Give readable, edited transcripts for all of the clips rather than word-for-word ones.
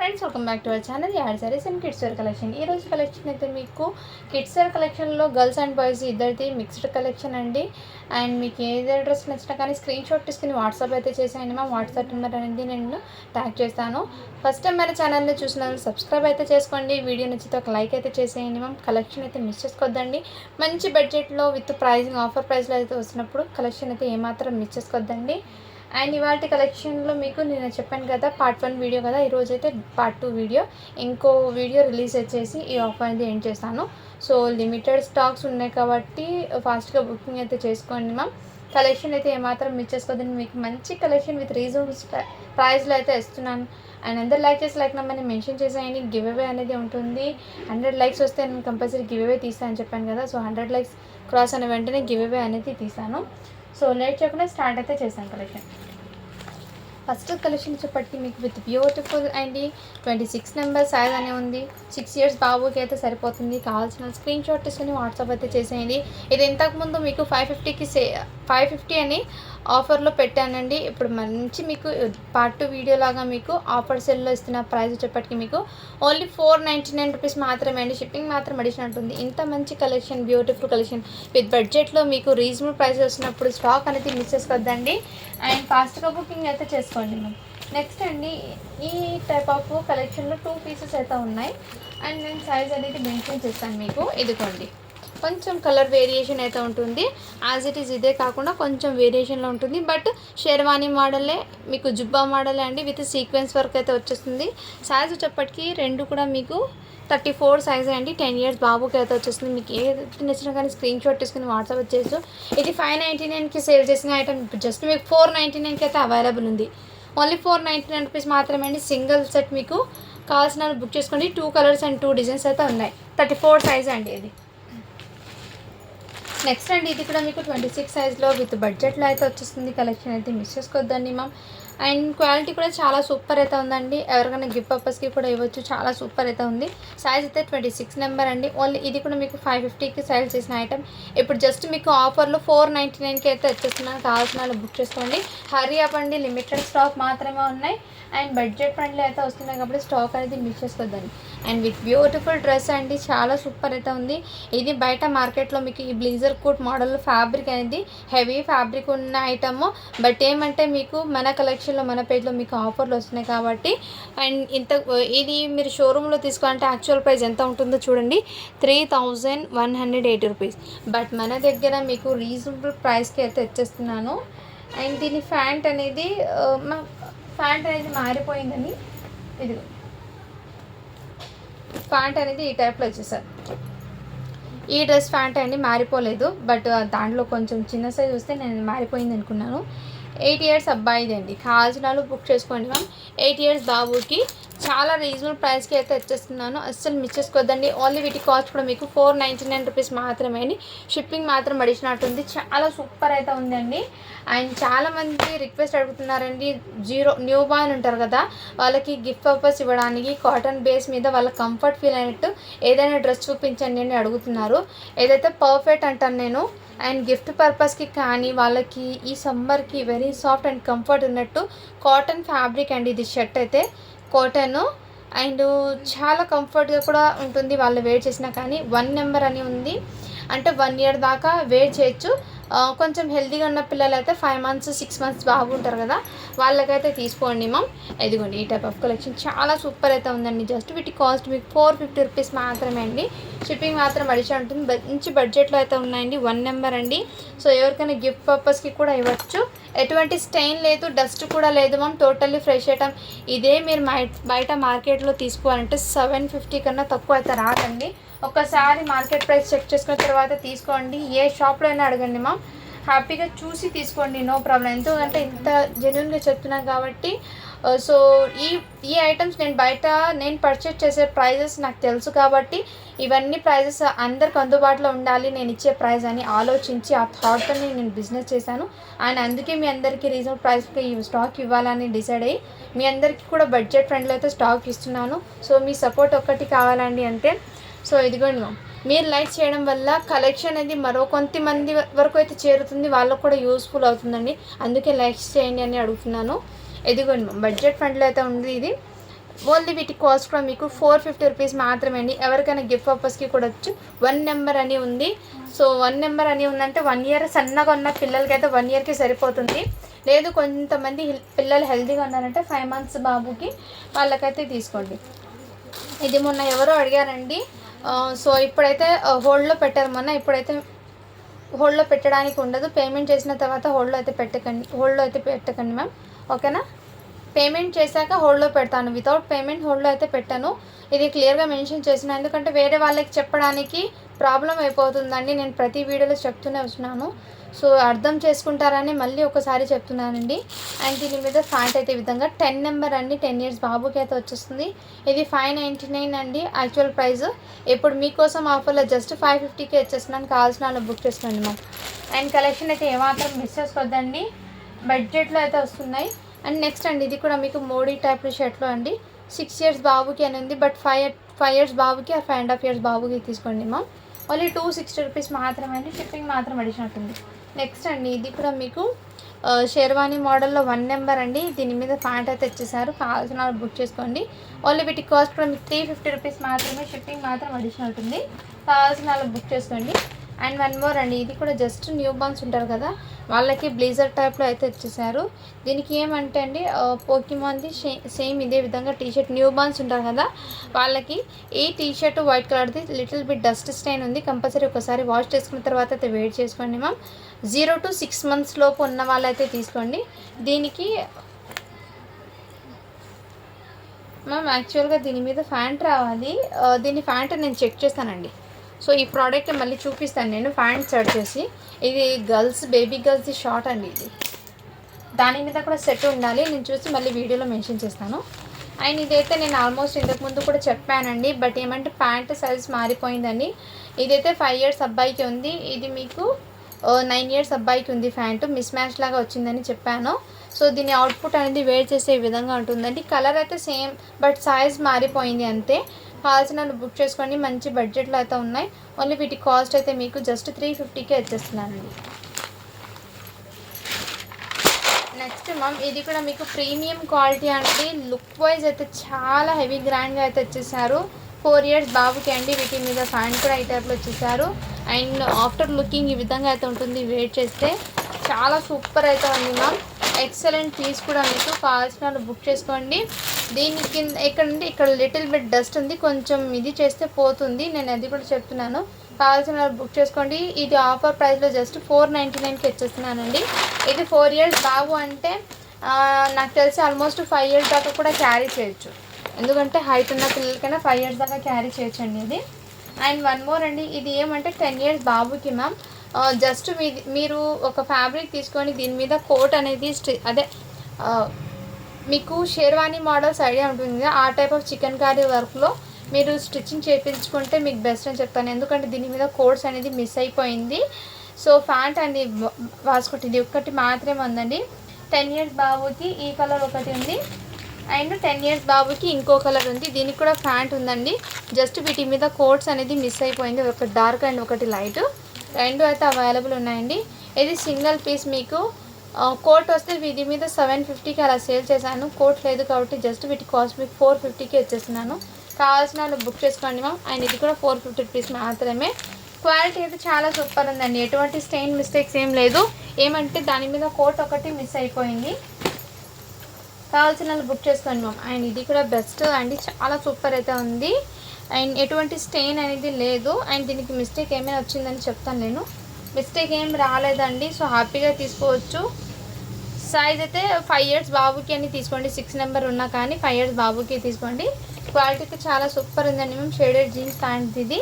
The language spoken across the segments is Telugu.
Friends, welcome back to our channel add saris and kids wear collection. ఈ రోజు కలెక్షన్ అయితే మీకు కిడ్స్ వేర్ కలెక్షన్లో గర్ల్స్ అండ్ బాయ్స్ ఇద్దరిది మిక్స్డ్ కలెక్షన్ అండి. అండ్ మీకు ఏది డ్రెస్ నచ్చినా కానీ స్క్రీన్ షాట్ తీసుకుని వాట్సాప్ అయితే చేసేయండి. మా వాట్సాప్ నెంబర్ అనేది నేను ట్యాగ్ చేస్తాను. ఫస్ట్ టైం మన ఛానల్ని చూసిన సబ్స్క్రైబ్ అయితే చేసుకోండి. వీడియో నచ్చితే ఒక లైక్ అయితే చేసేయండి. మ్యామ్ కలెక్షన్ అయితే మిస్ చేసుకోవద్దండి. మంచి బడ్జెట్లో విత్ ప్రైజింగ్ ఆఫర్ ప్రైస్లో అయితే వస్తున్నప్పుడు కలెక్షన్ అయితే ఏమాత్రం మిస్ చేసుకోవద్దండి. అండ్ ఇవాళ కలెక్షన్లో మీకు నేను చెప్పాను కదా పార్ట్ 1 వీడియో కదా, ఈరోజు అయితే పార్ట్ 2 వీడియో, ఇంకో వీడియో రిలీజ్ వచ్చేసి ఈ ఆఫర్ అనేది ఏం చేస్తాను. సో లిమిటెడ్ స్టాక్స్ ఉన్నాయి కాబట్టి ఫాస్ట్గా బుకింగ్ అయితే చేసుకోండి మ్యామ్. కలెక్షన్ అయితే ఏమాత్రం మిస్ చేసుకోవద్దని, మీకు మంచి కలెక్షన్ విత్ రీజనబుల్ ప్రైస్లో అయితే ఇస్తున్నాను. అండ్ అందరు లైక్ చేసి లైక్ నెంబర్ని మెన్షన్ చేసేయండి. గివ్ అవే అనేది ఉంటుంది. 100 లైక్స్ వస్తే నేను కంపల్సరీ గివ్ అవే తీస్తాను చెప్పాను కదా. సో 100 లైక్స్ క్రాస్ అయిన వెంటనే గివ్ అవే అనేది తీస్తాను. సో లేట్ చేయకుండా స్టార్ట్ అయితే చేస్తాను కలెక్షన్. ఫస్ట్ కలెక్షన్ వచ్చేప్పటికి మీకు with beautiful and 26 number size అనే ఉంది. 6 ఇయర్స్ బాబుకి అయితే సరిపోతుంది. కావాల్సిన స్క్రీన్ షాట్ తీసుకుని వాట్సాప్ అయితే చేసేయండి. ఇది ఇంతకుముందు మీకు 550 అని ఆఫర్లో పెట్టానండి. ఇప్పుడు మంచి మీకు పార్ట్ 2 వీడియో లాగా మీకు ఆఫర్ సెల్లో ఇస్తున్న ప్రైస్ వచ్చేప్పటికి మీకు ఓన్లీ 499 రూపీస్ మాత్రమే అండి. షిప్పింగ్ మాత్రం అడిషనల్ ఉంటుంది. ఇంత మంచి కలెక్షన్, బ్యూటిఫుల్ కలెక్షన్ విత్ బడ్జెట్లో మీకు రీజనబుల్ ప్రైస్ వస్తున్నప్పుడు స్టాక్ అనేది మిస్ చేసుకోవద్దండి. అండ్ ఫాస్ట్గా బుకింగ్ అయితే చేసుకోండి మ్యామ్. నెక్స్ట్ అండి, ఈ టైప్ ఆఫ్ కలెక్షన్లో 2 పీసెస్ అయితే ఉన్నాయి. అండ్ నేను సైజ్ అనేది మెన్షన్ చేస్తాను మీకు. ఇదిగోండి, కొంచెం కలర్ వేరియేషన్ అయితే ఉంటుంది. యాజ్ ఇట్ ఈజ్ ఇదే కాకుండా కొంచెం వేరియేషన్లో ఉంటుంది. బట్ షెర్వానీ మోడలే, మీకు జుబ్బా మోడలే అండి. విత్ సీక్వెన్స్ వర్క్ అయితే వచ్చేస్తుంది. సైజ్ వచ్చేప్పటికి రెండు కూడా మీకు 34 సైజ్ అండి. 10 ఇయర్స్ బాబుకి అయితే వచ్చేస్తుంది. మీకు ఏది నచ్చినా కానీ స్క్రీన్ షాట్ తీసుకుని వాట్సాప్ వచ్చేసి. ఇది 599కి సేల్ చేసిన ఐటమ్ జస్ట్ మీకు 499కి అయితే అవైలబుల్ ఉంది. ఓన్లీ 499 రూపీస్ మాత్రమే అండి. సింగిల్ సెట్ మీకు కావాల్సిన బుక్ చేసుకోండి. 2 కలర్స్ అండ్ 2 డిజైన్స్ అయితే ఉన్నాయి. 34 సైజ్ అండి ఇది. నెక్స్ట్ అండి, ఇది కూడా మీకు 26 సైజ్లో విత్ బడ్జెట్లో అయితే వచ్చేస్తుంది. కలెక్షన్ అయితే మిస్ చేసుకోవద్దండి మ్యామ్. అండ్ క్వాలిటీ కూడా చాలా సూపర్ అయితే ఉందండి. ఎవరికైనా గిఫ్ట్ పర్పస్కి కూడా ఇవ్వచ్చు. చాలా సూపర్ అయితే ఉంది. సైజ్ అయితే 26 నెంబర్ అండి. ఓన్లీ ఇది కూడా మీకు 550కి సేల్ చేసిన ఐటమ్. ఇప్పుడు జస్ట్ మీకు ఆఫర్లో 499కి అయితే వచ్చేస్తున్నాను. కావాల్సిన బుక్ చేసుకోండి. హరీ అప్ అండి, లిమిటెడ్ స్టాక్ మాత్రమే ఉన్నాయి. అండ్ బడ్జెట్ ఫ్రెండ్లీ అయితే వస్తున్నాయి కాబట్టి స్టాక్ అనేది మిస్ చేసుకోవద్దండి. అండ్ విత్ బ్యూటిఫుల్ డ్రెస్ అండి, చాలా సూపర్ అయితే ఉంది. ఇది బయట మార్కెట్లో మీకు ఈ బ్లేజర్ కోట్ మోడల్ ఫ్యాబ్రిక్ అనేది హెవీ ఫ్యాబ్రిక్ ఉన్న ఐటమ్. బట్ ఏమంటే మీకు మన కలెక్షన్లో మన పేజ్లో మీకు ఆఫర్లు వస్తున్నాయి కాబట్టి. అండ్ ఇది మీరు షోరూంలో తీసుకోవాలంటే యాక్చువల్ ప్రైస్ ఎంత ఉంటుందో చూడండి, 3180 రూపీస్. బట్ మన దగ్గర మీకు రీజనబుల్ ప్రైస్కి అయితే తెచ్చేస్తున్నాను. అండ్ దీని ప్యాంట్ అనేది మారిపోయిందని, ఇది ప్యాంట్ అనేది ఈ టైప్లో వచ్చేసారు. ఈ డ్రెస్ ప్యాంట్ అండి మారిపోలేదు. బట్ దాంట్లో కొంచెం చిన్న సైజ్ వస్తే నేను మారిపోయింది అనుకున్నాను. 8 ఇయర్స్ అబ్బాయిది అండి. కావాల్సిన వాళ్ళు బుక్ చేసుకోండి మ్యామ్. 8 ఇయర్స్ బాబుకి చాలా రీజనబుల్ ప్రైస్కి అయితే వచ్చేస్తున్నాను. అస్సలు మిస్ చేసుకోవద్దండి. ఓన్లీ వీటి కాస్ట్ కూడా మీకు 499 రూపీస్ మాత్రమే అండి. షిప్పింగ్ మాత్రం అడిషనల్ ఉంది. చాలా సూపర్ అయితే ఉందండి. అండ్ చాలామంది రిక్వెస్ట్ అడుగుతున్నారండి, న్యూ బార్న్ ఉంటారు కదా, వాళ్ళకి గిఫ్ట్ పర్పస్ ఇవ్వడానికి కాటన్ బేస్ మీద వాళ్ళ కంఫర్ట్ ఫీల్ అయినట్టు ఏదైనా డ్రెస్ చూపించండి అని అడుగుతున్నారు. ఏదైతే పర్ఫెక్ట్ అంటాను నేను. అండ్ గిఫ్ట్ పర్పస్కి కానీ వాళ్ళకి ఈ సమ్మర్కి వెరీ సాఫ్ట్ అండ్ కంఫర్ట్ ఉన్నట్టు కాటన్ ఫ్యాబ్రిక్ అండి. ఇది షర్ట్ అయితే కాటన్ అండ్ చాలా కంఫర్ట్గా కూడా ఉంటుంది. వాళ్ళు వేర్ చేసినా కానీ 1 నెంబర్ అని ఉంది. అంటే 1 ఇయర్ దాకా వేర్ చేయొచ్చు. కొంచెం హెల్తీగా ఉన్న పిల్లలు అయితే 5 మంత్స్ 6 మంత్స్ బాగుంటారు కదా, వాళ్ళకైతే తీసుకోండి మ్యామ్. ఇదిగోండి, ఈ టైప్ ఆఫ్ కలెక్షన్ చాలా సూపర్ అయితే ఉందండి. జస్ట్ వీటి కాస్ట్ మీకు 450 రూపీస్ మాత్రమే అండి. షిప్పింగ్ మాత్రం అడిషనల్ ఉంటుంది. మంచి బడ్జెట్లో అయితే ఉన్నాయండి. 1 నెంబర్ అండి. సో ఎవరికైనా గిఫ్ట్ పర్పస్కి కూడా ఇవ్వచ్చు. ఎటువంటి స్టెయిన్ లేదు, డస్ట్ కూడా లేదు మ్యామ్. Totally fresh item. ఇదే మీరు బయట మార్కెట్లో తీసుకోవాలంటే 750 కన్నా తక్కువ అయితే రాదండి. ఒకసారి మార్కెట్ ప్రైస్ చెక్ చేసుకున్న తర్వాత తీసుకోండి. ఏ షాప్లో అయినా అడగండి మ్యామ్. హ్యాపీగా చూసి తీసుకోండి, నో ప్రాబ్లం. ఎందుకంటే ఇంత జెన్యున్గా చెప్తున్నాను కాబట్టి. సో ఈ ఐటమ్స్ నేను పర్చేస్ చేసే ప్రైజెస్ నాకు తెలుసు కాబట్టి ఇవన్నీ ప్రైజెస్ అందరికి అందుబాటులో ఉండాలి నేను ఇచ్చే ప్రైస్ అని ఆలోచించి ఆ థాట్తో నేను బిజినెస్ చేశాను. అండ్ అందుకే మీ అందరికీ రీజనబుల్ ప్రైస్కి ఈ స్టాక్ ఇవ్వాలని డిసైడ్ అయ్యి మీ అందరికీ కూడా బడ్జెట్ ఫ్రెండ్లో అయితే స్టాక్ ఇస్తున్నాను. సో మీ సపోర్ట్ ఒక్కటి కావాలండి అంతే. సో ఇదిగోండి మ్యామ్, మీరు లైక్ చేయడం వల్ల కలెక్షన్ అనేది మరో కొంతమంది వరకు అయితే చేరుతుంది, వాళ్ళకు కూడా యూస్ఫుల్ అవుతుందండి. అందుకే లైక్ చేయండి అని అడుగుతున్నాను. ఇదిగోండి మ్యామ్, బడ్జెట్ ఫ్రెండ్లో అయితే ఉంది. ఇది ఓన్లీ వీటి కాస్ట్ కూడా మీకు 450 రూపీస్ మాత్రమే అండి. ఎవరికైనా గిఫ్ట్ పర్పస్కి కూడా వచ్చు. 1 నెంబర్ అని ఉంది. సో 1 నెంబర్ అని ఉందంటే 1 ఇయర్ సన్నగా ఉన్న పిల్లలకైతే 1 ఇయర్కి సరిపోతుంది. లేదు కొంతమంది పిల్లలు హెల్తీగా ఉన్నారంటే 5 మంత్స్ బాబుకి వాళ్ళకైతే తీసుకోండి. ఇది మొన్న ఎవరో అడిగారండి. సో ఇప్పుడైతే హోల్డ్లో పెట్టారు మొన్న. ఇప్పుడైతే హోల్డ్లో పెట్టడానికి ఉండదు. పేమెంట్ చేసిన తర్వాత హోల్డ్లో అయితే పెట్టకండి మ్యామ్. ఓకేనా? పేమెంట్ చేశాక హోల్డ్లో పెడతాను. వితౌట్ పేమెంట్ హోల్డ్లో అయితే పెట్టాను. ఇది క్లియర్గా మెన్షన్ చేసిన, ఎందుకంటే వేరే వాళ్ళకి చెప్పడానికి ప్రాబ్లం అయిపోతుందండి. నేను ప్రతి వీడియోలో చెప్తూనే వస్తున్నాను. సో అర్థం చేసుకుంటారని మళ్ళీ ఒకసారి చెప్తున్నానండి. అండ్ దీని మీద ఫ్యాంట్ అయితే ఈ విధంగా 10 నెంబర్ అండి. 10 ఇయర్స్ బాబుకి అయితే వచ్చేస్తుంది. ఇది 599 అండి యాక్చువల్ ప్రైస్. ఇప్పుడు మీకోసం ఆఫర్లో జస్ట్ 550కి వచ్చేస్తున్నాను. కావాల్సిన వాళ్ళు బుక్ చేసుకోండి మ్యామ్. అండ్ కలెక్షన్ అయితే ఏమాత్రం మిస్ చేసుకోవద్దండి. బడ్జెట్లో అయితే వస్తున్నాయి. అండ్ నెక్స్ట్ అండి, ఇది కూడా మీకు మోడీ టైప్ షర్ట్లో అండి. 6 ఇయర్స్ బాబుకి అని ఉంది. బట్ 5 ఇయర్స్ బాబుకి 5.5 ఇయర్స్ బాబుకి తీసుకోండి మ్యామ్. ఓన్లీ 260 రూపీస్ మాత్రమే అండి. షిప్పింగ్ మాత్రం అడిషనల్ ఉంటుంది. నెక్స్ట్ అండి, ఇది కూడా మీకు షేర్వానీ మోడల్లో 1 నెంబర్ అండి. దీని మీద ప్యాంట్ అయితే ఇచ్చేసారు. కావాల్సిన వాళ్ళు బుక్ చేసుకోండి. ఓన్లీ వీటి కాస్ట్ కూడా మీకు 350 రూపీస్ మాత్రమే. షిప్పింగ్ మాత్రం అడిషనల్ ఉంటుంది. కావాల్సిన వాళ్ళు బుక్ చేసుకోండి. అండ్ 1 మోర్ అండి, ఇది కూడా జస్ట్ న్యూ బార్న్స్ ఉంటారు కదా, వాళ్ళకి బ్లేజర్ టైప్లో అయితే ఇచ్చేసారు. దీనికి ఏమంటే అండి, పోకీమాన్ది సేమ్ ఇదే విధంగా టీషర్ట్ న్యూ బార్న్స్ ఉంటారు కదా వాళ్ళకి. ఈ టీషర్ట్ వైట్ కలర్ది లిటిల్ బిట్ డస్ట్ స్టైన్ ఉంది. కంపల్సరీ ఒకసారి వాష్ చేసుకున్న తర్వాత అయితే వెయిట్ చేసుకోండి మ్యామ్. 0 to 6 months లోపు ఉన్న వాళ్ళైతే తీసుకోండి. దీనికి మ్యామ్ యాక్చువల్గా దీని మీద ఫ్యాంట్ రావాలి. దీని ఫ్యాంట్ నేను చెక్ చేస్తానండి. సో ఈ ప్రోడక్ట్ మళ్ళీ చూపిస్తాను నేను ఫ్యాంట్ సెర్చ్ చేసి. ఇది బేబీ గర్ల్స్ది షార్ట్ అండి. ఇది దాని మీద కూడా సెట్ ఉండాలి. నేను చూసి మళ్ళీ వీడియోలో మెన్షన్ చేస్తాను. అండ్ ఇదైతే నేను ఆల్మోస్ట్ ఇంతకుముందు కూడా చెప్పానండి. బట్ ఏమంటే ప్యాంట్ సైజ్ మారిపోయిందండి. ఇదైతే 5 ఇయర్స్ అబ్బాయికి ఉంది. ఇది మీకు 9 ఇయర్స్ అబ్బాయికి ఉంది. ప్యాంటు మిస్ మ్యాచ్ లాగా వచ్చిందని చెప్పాను. సో దీని అవుట్పుట్ అనేది వేర్ చేసే విధంగా ఉంటుందండి. కలర్ అయితే సేమ్, బట్ సైజ్ మారిపోయింది అంతే. కావాల్సిన బుక్ చేసుకోండి. మంచి బడ్జెట్లో అయితే ఉన్నాయి. ఓన్లీ వీటి కాస్ట్ అయితే మీకు జస్ట్ 350కే వచ్చేస్తున్నానండి. నెక్స్ట్ మ్యామ్, ఇది కూడా మీకు ప్రీమియం క్వాలిటీ అండి. లుక్ వైజ్ అయితే చాలా హెవీ గ్రాండ్గా అయితే వచ్చేసారు. 4 ఇయర్స్ బాబుకి అండి. వీటి మీద ఫ్యాంట్ కూడా ఈ టైప్లో వచ్చేసారు. అండ్ ఆఫ్టర్ లుకింగ్ ఈ విధంగా అయితే ఉంటుంది. వెయిట్ చేస్తే చాలా సూపర్ అయితే ఉంది మ్యామ్. ఎక్సలెంట్ పీస్ కూడా మీకు కావాల్సిన బుక్ చేసుకోండి. దీని కింద ఇక్కడ లిటిల్ బిట్ డస్ట్ ఉంది. కొంచెం ఇది చేస్తే పోతుంది. నేను అది కూడా చెప్తున్నాను. కావాల్సిన బుక్ చేసుకోండి. ఇది ఆఫర్ ప్రైస్లో జస్ట్ 499కి వచ్చేస్తున్నానండి. ఇది 4 ఇయర్స్ బాబు అంటే నాకు తెలిసి ఆల్మోస్ట్ 5 ఇయర్స్ దాకా కూడా క్యారీ చేయొచ్చు. ఎందుకంటే హైట్ ఉన్న పిల్లలకైనా 5 ఇయర్స్ దాకా క్యారీ చేయొచ్చు అండి ఇది. అండ్ 1 మోర్ అండి, ఇది ఏమంటే 10 ఇయర్స్ బాబుకి మ్యామ్. జస్ట్ మీరు ఒక ఫ్యాబ్రిక్ తీసుకొని దీని మీద కోట్ అనేది మీకు షేర్వానీ మోడల్స్ ఐడియా ఉంటుంది కదా, ఆ టైప్ ఆఫ్ చికెన్ కర్రీ వర్క్లో మీరు స్టిచ్చింగ్ చేయించుకుంటే మీకు బెస్ట్ అని చెప్తాను. ఎందుకంటే దీని మీద కోట్స్ అనేది మిస్ అయిపోయింది. సో ఫ్యాంట్ అండి వాస్కోట్ ఇది ఒక్కటి మాత్రమే ఉందండి. 10 ఇయర్స్ బాబుకి ఈ కలర్ ఒకటి ఉంది. అండ్ 10 ఇయర్స్ బాబుకి ఇంకో కలర్ ఉంది. దీనికి కూడా ఫ్యాంట్ ఉందండి. జస్ట్ వీటి మీద కోట్స్ అనేది మిస్ అయిపోయింది. ఒకటి డార్క్ అండ్ ఒకటి లైట్, రెండు అయితే అవైలబుల్ ఉన్నాయండి. ఇది సింగిల్ పీస్. మీకు కోట్ వస్తే వీటి మీద 750కి అలా సేల్ చేశాను. కోట్ లేదు కాబట్టి జస్ట్ వీటి కాస్ట్ మీకు 450కి వచ్చేస్తున్నాను. కావాల్సిన వాళ్ళు బుక్ చేసుకోండి మ్యామ్. అండ్ ఇది కూడా 450 రూపీస్ మాత్రమే. క్వాలిటీ అయితే చాలా సూపర్ ఉందండి. ఎటువంటి స్టెయిన్ మిస్టేక్స్ ఏం లేదు. ఏమంటే దాని మీద కోట్ ఒకటి మిస్ అయిపోయింది. కావాల్సిన వాళ్ళు బుక్ చేసుకోండి మ్యామ్. అండ్ ఇది కూడా బెస్ట్ అండి. చాలా సూపర్ అయితే ఉంది. అండ్ ఎటువంటి స్టెయిన్ అనేది లేదు. అండ్ దీనికి మిస్టేక్ ఏమైనా వచ్చిందని చెప్తాను నేను. మిస్టేక్ ఏం రాలేదండి. సో హ్యాపీగా తీసుకోవచ్చు. సైజ్ అయితే 5 ఇయర్స్ బాబుకి అని తీసుకోండి. 6 నెంబర్ ఉన్నా కానీ 5 ఇయర్స్ బాబుకి తీసుకోండి. క్వాలిటీ అయితే చాలా సూపర్ ఉందండి మ్యామ్. షేడెడ్ జీన్స్ ప్యాంట్ ఇది.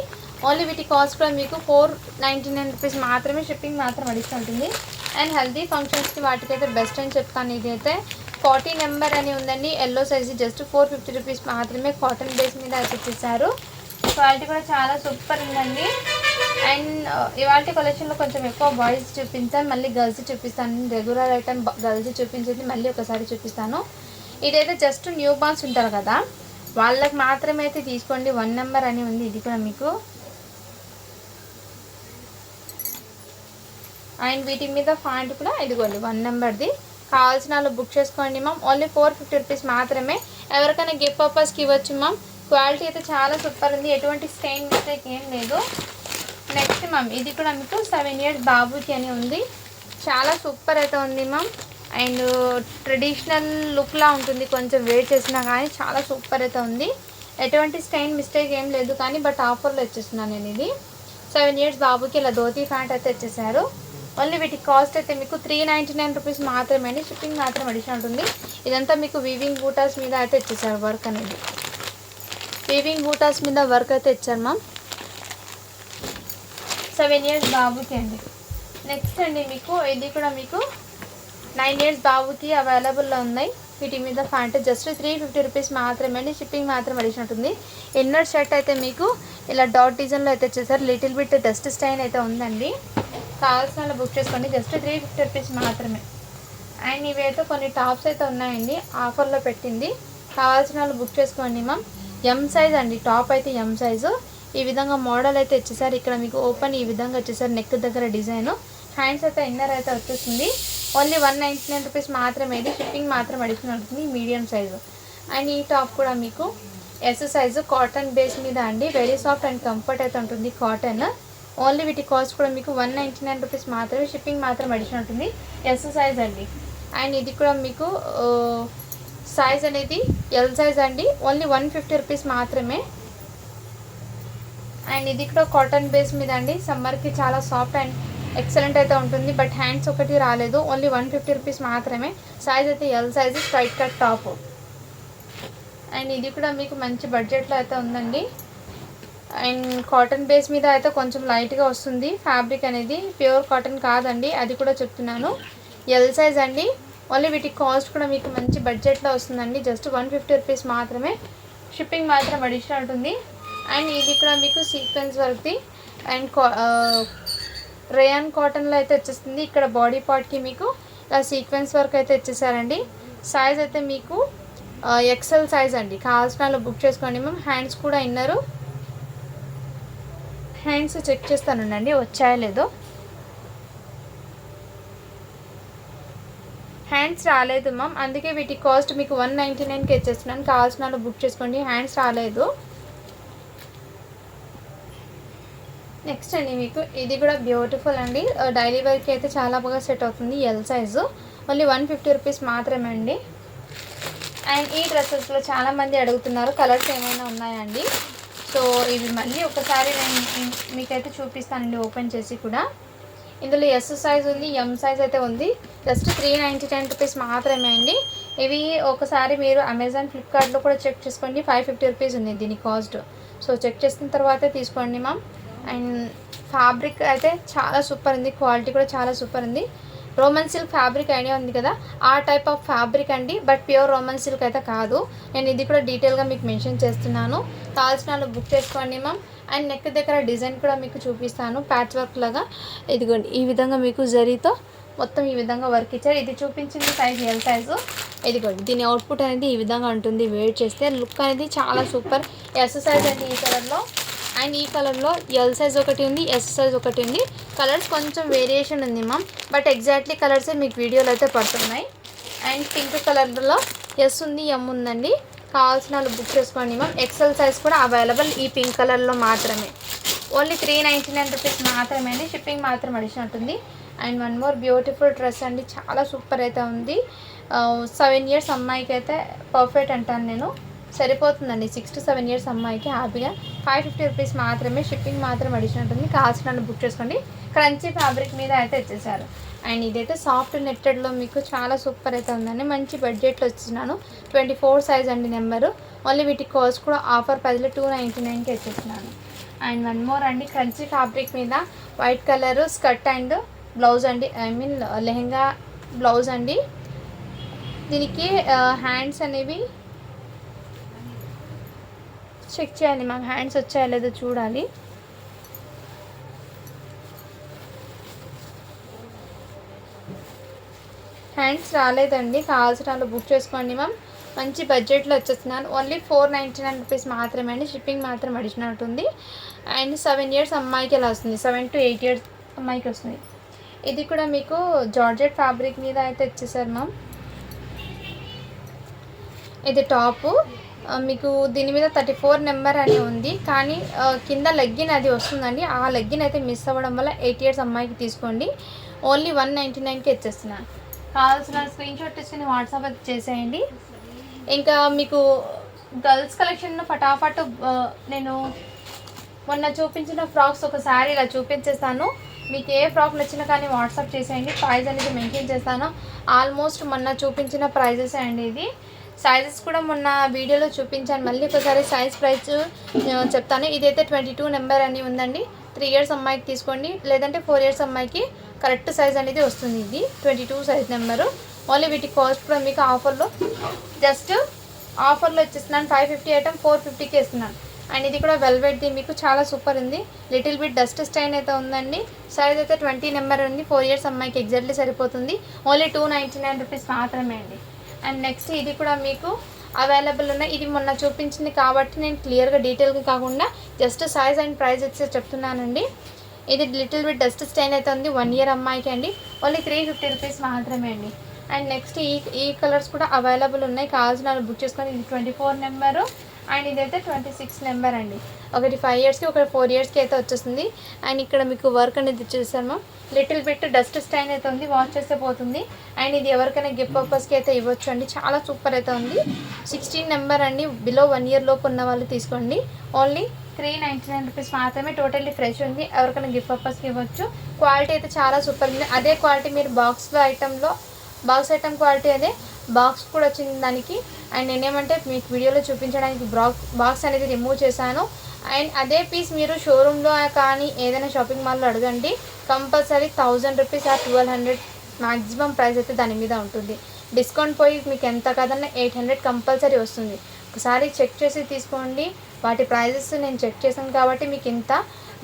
ఓన్లీ వీటి కాస్ట్ కూడా మీకు 499 రూపీస్ మాత్రమే. షిప్పింగ్ మాత్రం అడిగి ఉంటుంది. అండ్ హెల్దీ ఫంక్షన్స్కి వాటికైతే బెస్ట్ అని చెప్తాను. ఇది అయితే 40 నెంబర్ అని ఉందండి. ఎల్లో సైజ్ జస్ట్ 450 రూపీస్ మాత్రమే. కాటన్ బేస్ మీద అయితే ఇచ్చేసారు. క్వాలిటీ కూడా చాలా సూపర్ ఉందండి. అండ్ ఇవాళ కలెక్షన్లో కొంచెం ఎక్కువ బాయ్స్ చూపించాను, మళ్ళీ గర్ల్స్ చూపిస్తాను. రెగ్యులర్ ఐటమ్ గర్ల్స్ చూపించేది మళ్ళీ ఒకసారి చూపిస్తాను. ఇదైతే జస్ట్ న్యూ బార్న్స్ ఉంటారు కదా వాళ్ళకి మాత్రమే అయితే తీసుకోండి. 1 నెంబర్ అని ఉంది. ఇది కూడా మీకు. అండ్ వీటి మీద ఫ్యాంట్ కూడా ఇదిగోండి 1 నెంబర్ది. కావాల్సిన వాళ్ళు బుక్ చేసుకోండి మ్యామ్. ఓన్లీ 450 రూపీస్ మాత్రమే. ఎవరికైనా గిఫ్ట్ పర్పస్కి ఇవ్వచ్చు మ్యామ్. క్వాలిటీ అయితే చాలా సూపర్ ఉంది, ఎటువంటి స్టెయిన్ మిస్టేక్ ఏం లేదు. నెక్స్ట్ మ్యామ్ ఇది కూడా మీకు 7 years బాబుకి అని ఉంది. చాలా సూపర్ అయితే ఉంది మ్యామ్. అండ్ ట్రెడిషనల్ లుక్లా ఉంటుంది, కొంచెం వెయిట్ చేసినా కానీ చాలా సూపర్ అయితే ఉంది. ఎటువంటి స్టెయిన్ మిస్టేక్ ఏం లేదు కానీ బట్ ఆఫర్లో ఇచ్చేస్తున్నాను నేను. ఇది 7 years బాబుకి ఇలా ధోతీ ప్యాంట్ అయితే ఇచ్చేసారు. ఓన్లీ వీటి కాస్ట్ అయితే మీకు 399 రూపీస్ మాత్రమే అండి. షిప్పింగ్ మాత్రం అడిషన్ ఉంటుంది. ఇదంతా మీకు వీవింగ్ బూటాస్ మీద అయితే ఇచ్చేసారు వర్క్ అనేది. వీవింగ్ బూటాస్ మీద వర్క్ అయితే ఇచ్చారు మ్యామ్. 7 years బాబుకి అండి. నెక్స్ట్ అండి మీకు ఇది కూడా మీకు 9 years బాబుకి అవైలబుల్లో ఉన్నాయి. వీటి మీద ప్యాంట్ జస్ట్ 350 రూపీస్ మాత్రమే అండి. షిప్పింగ్ మాత్రం అడిషన్ ఉంటుంది. ఇన్నర్ షర్ట్ అయితే మీకు ఇలా డాట్ డిజైన్లో అయితే వచ్చేసారు. లిటిల్ బిట్ డస్ట్ స్టైన్ అయితే ఉందండి. కావాల్సిన వాళ్ళు బుక్ చేసుకోండి, జస్ట్ 350 రూపీస్ మాత్రమే. అండ్ ఇవైతే కొన్ని టాప్స్ అయితే ఉన్నాయండి, ఆఫర్లో పెట్టింది. కావాల్సిన వాళ్ళు బుక్ చేసుకోండి మ్యామ్. ఎం సైజ్ అండి, టాప్ అయితే ఎం సైజు. ఈ విధంగా మోడల్ అయితే ఇచ్చేసారు. ఇక్కడ మీకు ఓపెన్ ఈ విధంగా వచ్చేసారు, నెక్ దగ్గర డిజైన్. హ్యాండ్స్ అయితే ఇన్నర్ అయితే వచ్చేస్తుంది. ఓన్లీ 199 రూపీస్ మాత్రమే. ఇది షిప్పింగ్ మాత్రం అడిషనల్ ఉంటుంది, మీడియం సైజు. అండ్ ఈ టాప్ కూడా మీకు ఎస్ సైజు, కాటన్ బేస్ మీద అండి. వెరీ సాఫ్ట్ అండ్ కంఫర్ట్ అయితే ఉంటుంది కాటన్. ఓన్లీ వీటి కాస్ట్ కూడా మీకు 199 రూపీస్ మాత్రమే. షిప్పింగ్ మాత్రం అడిషనల్ ఉంటుంది, ఎస్ సైజ్ అండి. అండ్ ఇది కూడా మీకు సైజ్ అనేది ఎల్ సైజ్ అండి. ఓన్లీ 150 రూపీస్ మాత్రమే. అండ్ ఇది కూడా కాటన్ బేస్ మీద అండి. సమ్మర్కి చాలా సాఫ్ట్ అండ్ ఎక్సలెంట్ అయితే ఉంటుంది. బట్ హ్యాండ్స్ ఒకటి రాలేదు. ఓన్లీ 150 రూపీస్ మాత్రమే. సైజ్ అయితే L size, straight cut top. And ఇది కూడా మీకు మంచి బడ్జెట్లో అయితే ఉందండి. అండ్ కాటన్ బేస్ మీద అయితే కొంచెం లైట్గా వస్తుంది ఫ్యాబ్రిక్ అనేది, ప్యూర్ కాటన్ కాదండి, అది కూడా చెప్తున్నాను. ఎల్ సైజ్ అండి. ఓన్లీ వీటి కాస్ట్ కూడా మీకు మంచి బడ్జెట్లో వస్తుందండి, జస్ట్ 150 రూపీస్ మాత్రమే. షిప్పింగ్ మాత్రం అడిషనల్ ఉంటుంది. అండ్ ఇది కూడా మీకు సీక్వెన్స్ వర్క్ది అండ్ రేయాన్ కాటన్లో అయితే వచ్చేస్తుంది. ఇక్కడ బాడీ పార్ట్కి మీకు ఇలా సీక్వెన్స్ వర్క్ అయితే ఇచ్చేసారండి. సైజ్ అయితే మీకు ఎక్సెల్ సైజ్ అండి. కావాల్సిన వాళ్ళు బుక్ చేసుకోండి మ్యామ్. హ్యాండ్స్ కూడా ఇన్నరు. హ్యాండ్స్ చెక్ చేస్తానండి వచ్చాయో లేదో. హ్యాండ్స్ రాలేదు మ్యామ్, అందుకే వీటి కాస్ట్ మీకు 199కి ఇచ్చేస్తున్నాను. కావాల్సిన వాళ్ళు బుక్ చేసుకోండి. హ్యాండ్స్ రాలేదు. నెక్స్ట్ అండి మీకు ఇది కూడా బ్యూటిఫుల్ అండి. డైలీ వేర్కి అయితే చాలా బాగా సెట్ అవుతుంది. ఎల్ సైజు, ఓన్లీ 150 రూపీస్ మాత్రమే అండి. అండ్ ఈ డ్రెస్సెస్లో చాలామంది అడుగుతున్నారు కలర్స్ ఏమైనా ఉన్నాయండి. సో ఇవి మళ్ళీ ఒకసారి నేను మీకైతే చూపిస్తానండి ఓపెన్ చేసి కూడా. ఇందులో ఎస్ సైజ్ ఉంది, ఎం సైజ్ అయితే ఉంది. జస్ట్ 399 రూపీస్ మాత్రమే అండి. ఇవి ఒకసారి మీరు అమెజాన్, ఫ్లిప్కార్ట్లో కూడా చెక్ చేసుకోండి. 550 రూపీస్ ఉంది దీని కాస్ట్. సో చెక్ చేసిన తర్వాతే తీసుకోండి మ్యామ్. అండ్ ఫ్యాబ్రిక్ అయితే చాలా సూపర్ ఉంది, క్వాలిటీ కూడా చాలా సూపర్ ఉంది. రోమన్ సిల్క్ ఫ్యాబ్రిక్ ఐడియా ఉంది కదా, ఆ టైప్ ఆఫ్ ఫ్యాబ్రిక్ అండి. బట్ ప్యూర్ రోమన్ సిల్క్ అయితే కాదు. నేను ఇది కూడా డీటెయిల్గా మీకు మెన్షన్ చేస్తున్నాను. కావాల్సిన వాళ్ళు బుక్ చేసుకోండి మ్యామ్. అండ్ నెక్ దగ్గర డిజైన్ కూడా మీకు చూపిస్తాను, ప్యాచ్ వర్క్ లాగా. ఇదిగోండి ఈ విధంగా మీకు జరీతో మొత్తం ఈ విధంగా వర్క్ ఇచ్చారు. ఇది చూపించింది సైజ్ ఎల్ సైజు. ఇదిగోండి దీని అవుట్పుట్ అనేది ఈ విధంగా ఉంటుంది. వేర్ చేస్తే లుక్ అనేది చాలా సూపర్. ఎస్ సైజ్ అండి ఈ కలర్లో. అండ్ ఈ కలర్లో ఎల్ సైజ్ ఒకటి ఉంది, ఎస్ సైజ్ ఒకటి ఉంది. కలర్స్ కొంచెం వేరియేషన్ ఉంది మ్యామ్, బట్ ఎగ్జాక్ట్లీ కలర్సే మీకు వీడియోలో అయితే పడుతున్నాయి. అండ్ పింక్ కలర్లో ఎస్ ఉంది, ఎం ఉందండి. కావాల్సిన వాళ్ళు బుక్ చేసుకోండి మ్యామ్. ఎక్సెల్ సైజ్ కూడా అవైలబుల్ ఈ పింక్ కలర్లో మాత్రమే. ఓన్లీ 399 రూపీస్ మాత్రమే అండి. షిప్పింగ్ మాత్రం అడిషన్ ఉంటుంది. And one more beautiful dress అండి, చాలా సూపర్ అయితే ఉంది. 7 years అమ్మాయికి అయితే పర్ఫెక్ట్ అంటాను నేను. సరిపోతుందండి 6 to 7 years అమ్మాయికి హ్యాపీగా. 550 రూపీస్ మాత్రమే. షిప్పింగ్ మాత్రం అడిషన్ ఉంటుంది. కావాల్సిన బుక్ చేసుకోండి. క్రంచీ ఫ్యాబ్రిక్ మీద అయితే ఇచ్చేసారు. అండ్ ఇదైతే సాఫ్ట్ నెట్టెడ్లో మీకు చాలా సూపర్ అయితే ఉందండి. మంచి బడ్జెట్లో వచ్చినాను. 24 సైజ్ అండి నెంబరు. ఓన్లీ వీటి కాస్ట్ కూడా ఆఫర్ ప్రైస్లో 299కి ఇచ్చేసినాను. అండ్ వన్ మోర్ అండి, క్రంచీ ఫ్యాబ్రిక్ మీద white colour skirt and blouse అండి, ఐ మీన్ లెహెంగా బ్లౌజ్ అండి. దీనికి హ్యాండ్స్ అనేవి చెక్ చేయాలి, మాకు హ్యాండ్స్ వచ్చాయో లేదో చూడాలి. హ్యాండ్స్ రాలేదండి. కావాల్సిన వాళ్ళు బుక్ చేసుకోండి మ్యామ్. మంచి బడ్జెట్లో వచ్చేస్తున్నాను. ఓన్లీ 499 రూపీస్ మాత్రమే అండి. షిప్పింగ్ మాత్రం అడిషనల్ ఉంటుంది. అండ్ 7 years అమ్మాయికి ఎలా వస్తుంది, 7 to 8 years అమ్మాయికి వస్తుంది. ఇది కూడా మీకు జార్జెట్ ఫ్యాబ్రిక్ మీద అయితే ఇచ్చేసారు మ్యామ్. ఇది టాపు మీకు దీని మీద 34 నెంబర్ అని ఉంది, కానీ కింద లెగ్గిన్ అది వస్తుందండి. ఆ లెగ్గిన్ అయితే మిస్ అవ్వడం వల్ల 8 ఇయర్స్ అమ్మాయికి తీసుకోండి. ఓన్లీ 199కి ఇచ్చేస్తున్నాను. కావాల్సిన స్క్రీన్ షాట్ తీసుకుని వాట్సాప్ అయితే చేసేయండి. ఇంకా మీకు గర్ల్స్ కలెక్షన్ ఫటాఫట్ నేను మొన్న చూపించిన ఫ్రాక్స్ ఒకసారి ఇలా చూపించేస్తాను. మీకు ఏ ఫ్రాక్ నచ్చినా కానీ వాట్సాప్ చేసేయండి. ప్రైస్ అనేది మెన్షన్ చేస్తాను. ఆల్మోస్ట్ మొన్న చూపించిన ప్రైజెస్ అండి. ఇది సైజెస్ కూడా మొన్న వీడియోలో చూపించాను. మళ్ళీ ఒకసారి సైజ్ ప్రైస్ చెప్తాను. ఇదైతే 22 నెంబర్ అని ఉందండి. 3 ఇయర్స్ అమ్మాయికి తీసుకోండి, లేదంటే 4 ఇయర్స్ అమ్మాయికి కరెక్ట్ సైజ్ అనేది వస్తుంది. ఇది 22 సైజ్ నెంబరు. ఓన్లీ వీటి కాస్ట్ కూడా మీకు జస్ట్ ఆఫర్లో ఇచ్చేస్తున్నాను. 550 ఐటమ్ 450కి ఇస్తున్నాను. అండ్ ఇది కూడా వెల్వెట్ది, మీకు చాలా సూపర్ ఉంది. లిటిల్ బిట్ డస్ట్ స్టైన్ అయితే ఉందండి. సైజ్ అయితే 20 నెంబర్ ఉంది. 4 ఇయర్స్ అమ్మాయికి ఎగ్జాక్ట్లీ సరిపోతుంది. ఓన్లీ 299 రూపీస్ మాత్రమే అండి. అండ్ నెక్స్ట్ ఇది కూడా మీకు అవైలబుల్ ఉన్నాయి. ఇది మొన్న చూపించింది కాబట్టి నేను క్లియర్గా డీటెయిల్గా కాకుండా జస్ట్ సైజ్ అండ్ ప్రైస్ వచ్చి చెప్తున్నానండి. ఇది లిటిల్ బిట్ డస్ట్ స్టైన్ అయితే ఉంది. 1 ఇయర్ అమ్మాయికి అండి. ఓన్లీ 350 రూపీస్ మాత్రమే అండి. అండ్ నెక్స్ట్ ఈ కలర్స్ కూడా అవైలబుల్ ఉన్నాయి. కావాల్సిన బుక్ చేసుకొని ఇది 24 నెంబరు అండ్ ఇదైతే 26 నెంబర్ అండి. ఒకటి 5 ఇయర్స్కి ఒకటి 4 ఇయర్స్కి అయితే వచ్చేస్తుంది. అండ్ ఇక్కడ మీకు వర్క్ అనేది ఇచ్చేసాము. లిటిల్ బిట్ డస్ట్ స్టైన్ అయితే ఉంది, వాష్ చేస్తే పోతుంది. అండ్ ఇది ఎవరికైనా గిఫ్ట్ పర్పస్కి అయితే ఇవ్వచ్చు అండి. చాలా సూపర్ అయితే ఉంది. 16 నెంబర్ అండి. బిలో 1 ఇయర్ లోపు ఉన్న వాళ్ళు తీసుకోండి. ఓన్లీ 399 రూపీస్ మాత్రమే. టోటల్లీ ఫ్రెష్ ఉంది. ఎవరికైనా గిఫ్ట్ పర్పస్కి ఇవ్వచ్చు. క్వాలిటీ అయితే చాలా సూపర్ ఉంది. అదే క్వాలిటీ మీరు బాక్స్ ఐటమ్ క్వాలిటీ అదే బాక్స్ కూడా వచ్చింది దానికి. అండ్ నేనేమంటే మీకు వీడియోలో చూపించడానికి బాక్స్ అనేది రిమూవ్ చేశాను. అండ్ అదే పీస్ మీరు షోరూంలో కానీ ఏదైనా షాపింగ్ మాల్లో అడగండి, compulsory 1000 rupees or 1200 maximum price అయితే దాని మీద ఉంటుంది. డిస్కౌంట్ పోయి మీకు ఎంత కదన్నా 800 కంపల్సరీ వస్తుంది. ఒకసారి చెక్ చేసి తీసుకోండి. వాటి ప్రైజెస్ నేను చెక్ చేశాను కాబట్టి మీకు ఇంత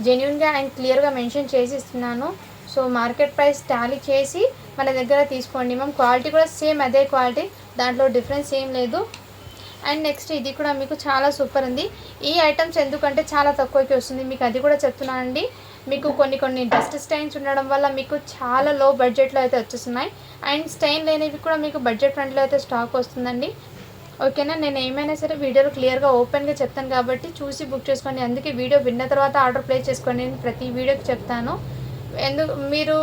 జెన్యున్గా అండ్ క్లియర్గా మెన్షన్ చేసి ఇస్తున్నాను. సో మార్కెట్ ప్రైస్ టాలీ చేసి మన దగ్గర తీసుకోండి మ్యామ్. క్వాలిటీ కూడా సేమ్ అదే క్వాలిటీ, దాంట్లో డిఫరెన్స్ ఏం లేదు. అండ్ నెక్స్ట్ ఇది కూడా మీకు చాలా సూపర్ ఉంది. ఈ ఐటమ్స్ ఎందుకంటే చాలా తక్కువకి వస్తుంది, మీకు అది కూడా చెప్తున్నానండి. మీకు కొన్ని డస్ట్ స్టైన్స్ ఉండడం వల్ల మీకు చాలా లో బడ్జెట్లో అయితే వచ్చేస్తున్నాయి. అండ్ స్టైన్ లేనివి కూడా మీకు బడ్జెట్ ఫ్రెండ్లో అయితే స్టాక్ వస్తుందండి. ఓకేనా, నేను ఏమైనా సరే వీడియోలో క్లియర్గా ఓపెన్గా చెప్తాను కాబట్టి చూసి బుక్ చేసుకోండి. అందుకే వీడియో విన్న తర్వాత ఆర్డర్ ప్లేస్ చేసుకోండి. నేను ప్రతి వీడియోకి చెప్తాను. మీరు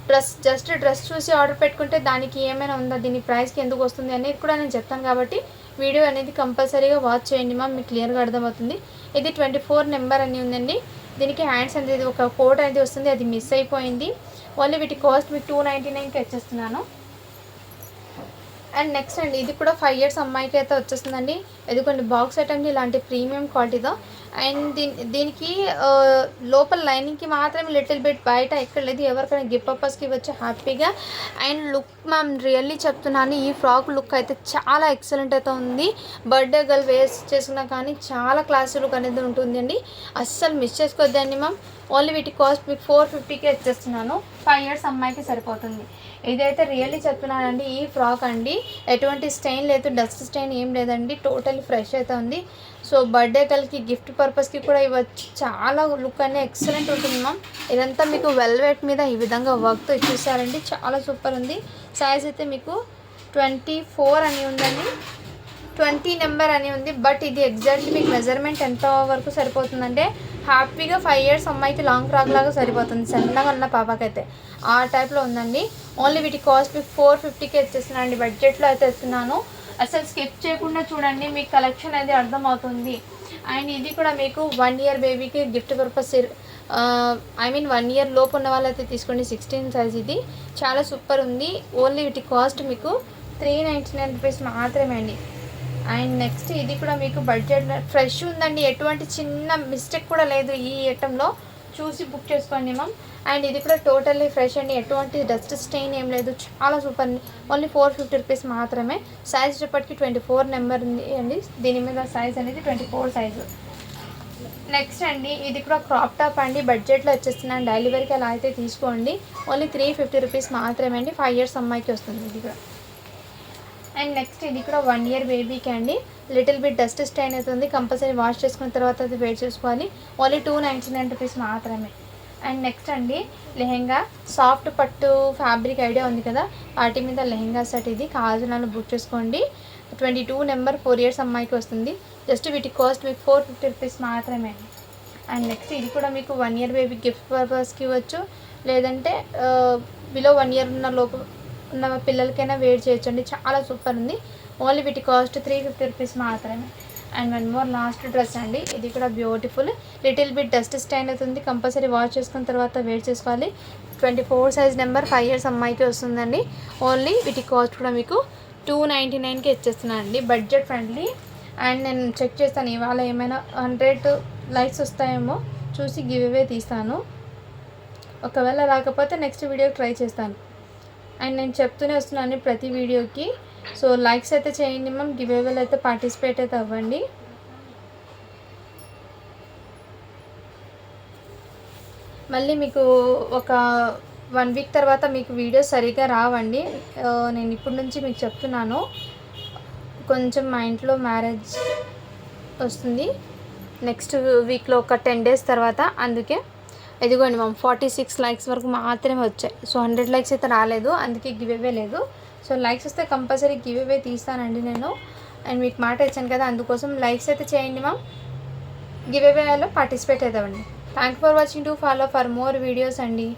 డ్రెస్ చూసి ఆర్డర్ పెట్టుకుంటే దానికి ఏమైనా ఉందా, దీని ప్రైస్కి ఎందుకు వస్తుంది అనేది కూడా నేను చెప్తాను కాబట్టి వీడియో అనేది కంపల్సరీగా వాచ్ చేయండి మ్యామ్, మీకు క్లియర్గా అర్థమవుతుంది. ఇది 24 నెంబర్ అని ఉందండి. దీనికి హ్యాండ్స్ అనేది ఒక కోట్ అనేది వస్తుంది, అది మిస్ అయిపోయింది. ఓన్లీ వీటి కాస్ట్ మీకు 299కి వచ్చేస్తున్నాను. అండ్ నెక్స్ట్ అండి ఇది కూడా 5 ఇయర్స్ అమ్మాయికి అయితే వచ్చేస్తుందండి. ఎందుకంటే బాక్స్ ఐటమ్స్ ఇలాంటి ప్రీమియం క్వాలిటీతో. అండ్ దీనికి లోపల లైనింగ్కి మాత్రమే లిటిల్ బిట్, బయట ఎక్కడ లేదు. ఎవరికైనా గిఫ్ట్ పర్పస్కి ఇవ్వచ్చు హ్యాపీగా. అండ్ లుక్ మ్యామ్ రియల్లీ చెప్తున్నాను, ఈ ఫ్రాక్ లుక్ అయితే చాలా ఎక్సలెంట్ అయితే ఉంది. బర్త్డే గర్ల్ వేస్ట్ చేసుకున్నా కానీ చాలా క్లాసీ లుక్ అనేది ఉంటుంది అండి. అస్సలు మిస్ చేసుకోవద్దండి మ్యామ్. ఓన్లీ వీటి కాస్ట్ మీకు 450కి వచ్చేస్తున్నాను. 5 ఇయర్స్ అమ్మాయికి సరిపోతుంది. ఇదైతే రియల్లీ చెప్తున్నానండి. ఈ ఫ్రాక్ అండి ఎటువంటి స్టైన్ లేదు, డస్ట్ స్టైన్ ఏం లేదండి. టోటల్లీ ఫ్రెష్ అయితే ఉంది. సో బర్త్డే గర్ల్కి గిఫ్ట్ పర్పస్కి కూడా ఇవ్వచ్చు. చాలా లుక్ అనేది ఎక్సలెంట్ ఉంటుంది మ్యామ్. ఇదంతా మీకు వెల్వెట్ మీద ఈ విధంగా వర్క్తో ఇచ్చేసారండి. చాలా సూపర్ ఉంది. సైజ్ అయితే మీకు 24 అని ఉందండి, 20 నెంబర్ అని ఉంది. బట్ ఇది ఎగ్జాక్ట్లీ మీకు మెజర్మెంట్ ఎంత వరకు సరిపోతుందంటే హ్యాపీగా 5 ఇయర్స్ అమ్మాయికి లాంగ్ ఫ్రాక్ లాగా సరిపోతుంది, సన్నగా ఉన్న పాపకైతే ఆ టైప్లో ఉందండి. ఓన్లీ వీటి కాస్ట్ మీకు 450కి వచ్చేస్తున్నాను అండి. బడ్జెట్లో అయితే ఇస్తున్నాను. అసలు స్కిప్ చేయకుండా చూడండి, మీకు కలెక్షన్ అనేది అర్థమవుతుంది. అండ్ ఇది కూడా మీకు 1 ఇయర్ బేబీకి గిఫ్ట్ పర్పస్, 1 ఇయర్ లోపు ఉన్న వాళ్ళైతే తీసుకోండి. 16 సైజ్ ఇది చాలా సూపర్ ఉంది. ఓన్లీ వీటి కాస్ట్ మీకు 399 రూపీస్ మాత్రమే అండి. అండ్ నెక్స్ట్ ఇది కూడా మీకు బడ్జెట్ ఫ్రెష్ ఉందండి. ఎటువంటి చిన్న మిస్టేక్ కూడా లేదు ఈ ఐటెంలో. చూసి బుక్ చేసుకోండి మ్యామ్. అండ్ ఇది కూడా టోటల్లీ ఫ్రెష్ అండి. ఎటువంటి డస్ట్ స్టెయిన్ ఏం లేదు. చాలా సూపర్ అండి. ఓన్లీ 450 రూపీస్ మాత్రమే. సైజ్ చెప్పటికి 24 నెంబర్ ఉంది అండి. దీని మీద సైజ్ అనేది 24 సైజు. నెక్స్ట్ అండి ఇది కూడా క్రాప్ టాప్ అండి. బడ్జెట్లో వచ్చేస్తున్నాను. డైలీ వేర్కి అలా అయితే తీసుకోండి. ఓన్లీ 350 రూపీస్ మాత్రమే అండి. 5 ఇయర్స్ అమ్మాయికి వస్తుంది ఇది కూడా. అండ్ నెక్స్ట్ ఇది కూడా 1 ఇయర్ బేబీకి అండి. లిటిల్ బిట్ డస్ట్ స్టైన్ అవుతుంది. కంపల్సరీ వాష్ చేసుకున్న తర్వాత అది వేర్ చేసుకోవాలి. ఓన్లీ 299 రూపీస్ మాత్రమే. అండ్ నెక్స్ట్ అండి లెహెంగా సాఫ్ట్ పట్టు ఫ్యాబ్రిక్ ఐడియా ఉంది కదా, వాటి మీద లెహెంగా సెట్. ఇది కావాల్సిన బుక్ చేసుకోండి. 22 నెంబర్ 4 ఇయర్స్ అమ్మాయికి వస్తుంది. జస్ట్ వీటి కాస్ట్ మీకు 450 రూపీస్ మాత్రమే. అండ్ నెక్స్ట్ ఇది కూడా మీకు 1 ఇయర్ బేబీ గిఫ్ట్ పర్పస్కి ఇవ్వచ్చు, లేదంటే బిలో 1 ఇయర్ ఉన్న పిల్లలకైనా వేర్ చేయొచ్చండి. చాలా సూపర్ ఉంది. ఓన్లీ వీటి కాస్ట్ 350 రూపీస్ మాత్రమే. And one more last dress అండి. ఇది కూడా beautiful, little bit dust stain అవుతుంది. కంపల్సరీ వాష్ చేసుకున్న తర్వాత వేర్ చేసుకోవాలి. 24 సైజ్ నెంబర్ 5 ఇయర్స్ అమ్మాయికి వస్తుందండి. ఓన్లీ వీటి కాస్ట్ కూడా మీకు 299కి ఇచ్చేస్తున్నాను అండి. Budget friendly. అండ్ నేను చెక్ చేస్తాను ఇవాళ ఏమైనా 100 లైక్స్ వస్తాయేమో చూసి గివ్ అవే తీస్తాను. ఒకవేళ రాకపోతే నెక్స్ట్ వీడియోకి ట్రై చేస్తాను. అండ్ నేను చెప్తూనే వస్తున్నాను ప్రతి వీడియోకి. సో లైక్స్ అయితే చేయండి మ్యామ్, గివ్ అవేలో అయితే పార్టిసిపేట్ అయితే అవ్వండి. మళ్ళీ మీకు ఒక 1 వీక్ తర్వాత మీకు వీడియోస్ సరిగ్గా రావండి. నేను ఇప్పటి నుంచి మీకు చెప్తున్నాను. కొంచెం మా ఇంట్లో మ్యారేజ్ వస్తుంది నెక్స్ట్ వీక్లో ఒక 10 డేస్ తర్వాత. అందుకే ఇదిగోండి మ్యామ్ 46 లైక్స్ వరకు మాత్రమే వచ్చాయి. సో 100 లైక్స్ అయితే రాలేదు, అందుకే గివ్ అవే లేదు. సో లైక్స్ వస్తే కంపల్సరీ గివ్ అవే తీస్తానండి నేను. అండ్ మీకు మాట ఇచ్చాను కదా, అందుకోసం లైక్స్ అయితే చేయండి మ్యామ్, గివ్ అవేలో పార్టిసిపేట్ అవుతామండి. Thank for watching. To follow for more videos అండి.